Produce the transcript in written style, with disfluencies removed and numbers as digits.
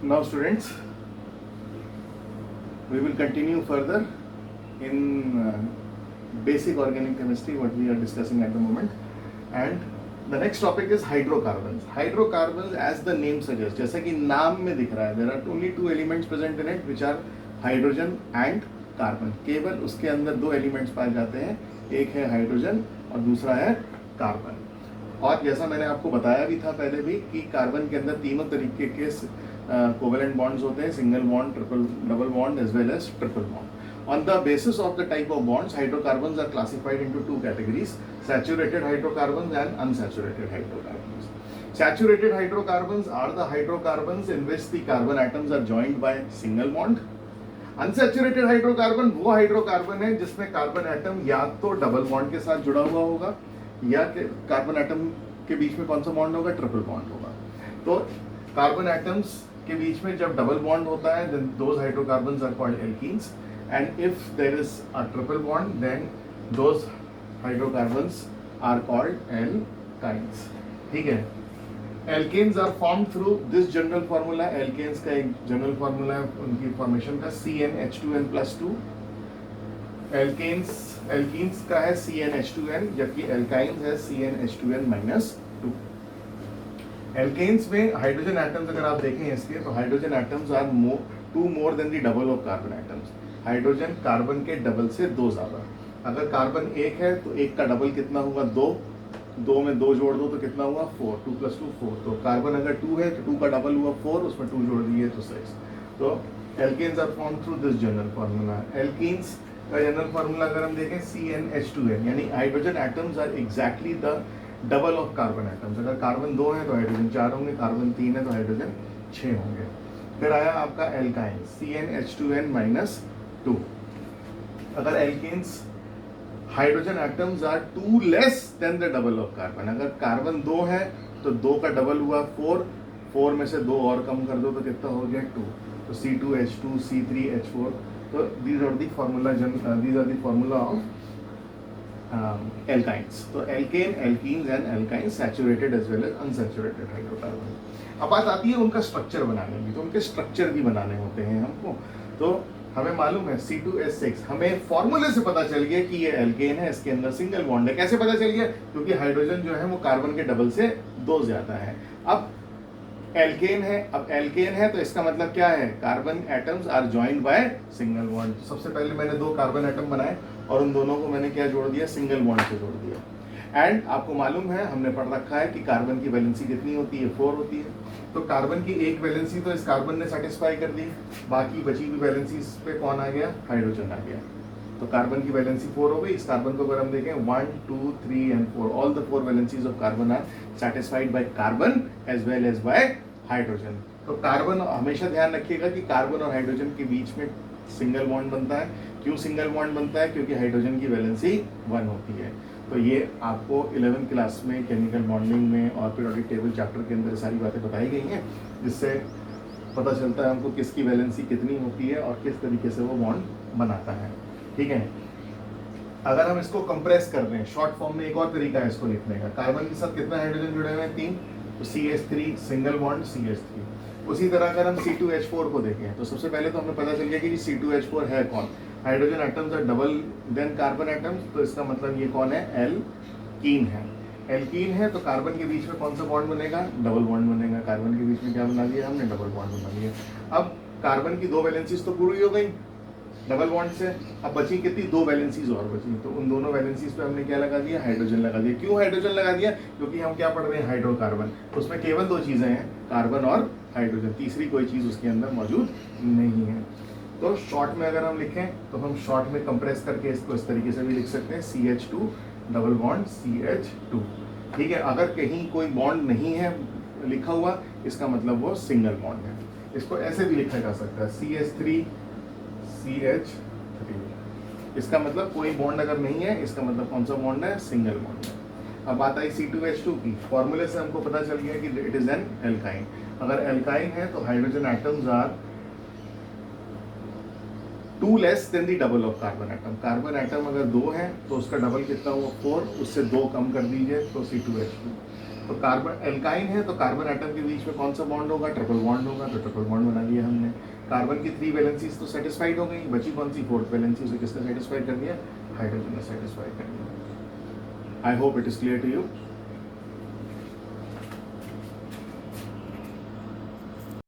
Now students, we will continue further in basic organic chemistry what we are discussing at the moment, and the next topic is hydrocarbons. Hydrocarbons, as the name suggests, जैसा कि नाम में दिख रहा है, there are only two elements present in it which are hydrogen and carbon. केवल उसके अंदर दो elements पाए जाते हैं, एक है हाइड्रोजन और दूसरा है कार्बन. और जैसा मैंने आपको बताया भी था पहले भी कि कार्बन के अंदर तीनों तरीके के कोवेलेंट बॉन्ड्स होते हैं, single bond, triple double bond as well as triple bond. On the basis of the type of bonds, hydrocarbons are classified into two categories: saturated hydrocarbons and unsaturated hydrocarbons. Saturated hydrocarbons are the hydrocarbons in which the carbon atoms are joined by single bond. Unsaturated hydrocarbon वो hydrocarbon है जिसमें carbon atom या तो double bond के साथ जुड़ा हुआ होगा या कार्बन एटम के बीच में कौन सा बॉन्ड होगा, ट्रिपल बॉन्ड होगा. तो कार्बन एटम्स के बीच में जब डबल बॉन्ड होता है, then those hydrocarbons are called alkenes. And if there is a triple bond, then those hydrocarbons are called alkynes. ठीक है. Alkanes are formed through this general formula. Alkanes का एक general formula है उनकी formation का CnH2n+2. Alkenes का है CnH2n, जबकि alkynes है CnH2n-2. Alkanes में हाइड्रोजन एटम्स अगर आप देखें इसके, तो hydrogen atoms are two more than the double of carbon atoms. Hydrogen carbon के डबल से दो ज्यादा. अगर कार्बन एक है तो एक का डबल कितना हुआ, दो. दो में दो जोड़ दो तो कितना हुआ, 4. 2 + 2 4. तो कार्बन अगर 2 है तो 2 का डबल हुआ 4, उसमें 2 जोड़ दिए तो 6. तो alkanes are form through this general formula. Alkenes का जनरल फार्मूला अगर हम देखें CnH2n, यानी hydrogen atoms are exactly the double of carbon atoms. अगर कार्बन 2 है तो हाइड्रोजन 4 होंगे, कार्बन 3 है तो हाइड्रोजन 6 होंगे. फिर आया आपका एल्काइन CnH2n-2. अगर alkanes hydrogen atoms are 2 less than the double of carbon. अगर कार्बन 2 है तो 2 का डबल हुआ 4. 4 में से 2 और कम कर दो तो कितना हो गया, 2. तो C2H2 C3H4. तो these are the formula of alkynes. तो alkane, alkenes and alkynes, saturated as well as unsaturated hydrocarbon. अब बात आती है उनका स्ट्रक्चर बनाने की. तो उनके स्ट्रक्चर भी बनाने होते हैं हमको. तो हमें मालूम है C2H6, हमें फॉर्मूले से पता चल गया कि ये एल्केन है, इसके अंदर सिंगल बॉन्ड है. कैसे पता चल गया? क्योंकि हाइड्रोजन जो है वो कार्बन के डबल से 2 ज्यादा है. अब एल्केन है, अब एल्केन है तो इसका मतलब क्या है, carbon atoms are joined by single bond. सबसे पहले मैंने 2 कार्बन एटम बनाए और उन दोनों को मैंने क्या जोड़ दिया, सिंगल बॉन्ड से जोड़ दिया. एंड आपको मालूम है, हमने पढ़ रखा है कि कार्बन की वैलेंसी कितनी होती है, 4 होती है. तो कार्बन की एक वैलेंसी तो इस कार्बन ने सेटिस्फाई कर दी, बाकी बची हुई वैलेंसी पे कौन आ गया, हाइड्रोजन आ गया. तो कार्बन की वैलेंसी 4 हो गई. इस कार्बन को अगर हम देखें 1 2 3 and 4, all the 4 valencies of carbon are satisfied by carbon as well as by hydrogen. तो कार्बन, हमेशा ध्यान रखिएगा कि कार्बन और हाइड्रोजन के बीच में सिंगल बॉन्ड बनता है. क्यों सिंगल बॉन्ड बनता है? क्योंकि हाइड्रोजन की वैलेंसी 1 होती है. तो ये आपको 11th क्लास में केमिकल बॉन्डिंग में और पीरियोडिक टेबल चैप्टर के अंदर सारी बातें बताई गई हैं, जिससे पता चलता है हमको किसकी वैलेंसी कितनी होती है और किस तरीके से वो बॉन्ड बनाता है. ठीक है. अगर हम इसको कंप्रेस कर दें शॉर्ट फॉर्म में, एक और तरीका है इसको लिखने का. कार्बन के साथ कितना हाइड्रोजन जुड़े हुए हैं, 3. तो CH3, सिंगल बॉन्ड CH3. उसी तरह अगर हम C2H4 को देखें तो सबसे पहले तो हमें पता चल गया कि C2H4 है कौन. Hydrogen atoms are double than carbon atoms, तो इसका मतलब ये कौन है, एल्कीन है. एल्कीन है तो कार्बन के बीच में कौन सा बॉन्ड बनेगा, डबल बॉन्ड बनेगा. कार्बन के बीच में क्या बना लिया हमने, डबल बॉन्ड बना लिया. अब कार्बन की 2 वैलेंसीज तो पूरी हो गई डबल बॉन्ड से. अब बची कितनी, 2 वैलेंसीज और बची. तो उन दोनों वैलेंसीज पे हमने क्या लगा दिया, हाइड्रोजन लगा दिया. क्यों हाइड्रोजन लगा दिया? क्योंकि हम क्या पढ़ रहे हैं, हाइड्रोकार्बन. उसमें केवल 2 चीजें हैं, कार्बन और हाइड्रोजन. तीसरी कोई चीज उसके अंदर मौजूद नहीं है. तो शॉर्ट में अगर हम लिखें तो हम शॉर्ट में कंप्रेस करके इसको इस तरीके से भी लिख सकते हैं, CH2 डबल बॉन्ड CH2. ठीक है. अगर कहीं कोई बॉन्ड नहीं है लिखा हुआ, इसका मतलब वो सिंगल बॉन्ड है. इसको ऐसे भी लिखा जा सकता है, CH3 CH3. इसका मतलब कोई बॉन्ड अगर नहीं है, इसका मतलब कौन सा बॉन्ड है, सिंगल बॉन्ड है. अब बात आई C2H2 की. फॉर्मूले से हमको पता चल गया कि इट इज एन एल्काइन. अगर एल्काइन है तो hydrogen atoms are 2 less than the double of carbon atom. Carbon atom अगर 2 है तो उसका डबल कितना हुआ, 4. उससे 2 कम कर दीजिए तो C2H2. तो कार्बन एल्काइन है तो कार्बन एटम के बीच में कौन सा बॉन्ड होगा, ट्रिपल बॉन्ड होगा, तो ट्रिपल बॉन्ड बना लिया हमने। कार्बन की 3 वैलेंसीज तो सेटिस्फाइड हो गई, बची कौन सी 4th वैलेंसी, उसे किसने सेटिस्फाइड कर दिया, हाइड्रोजन ने सेटिस्फाइड कर दिया। I hope it is clear to you.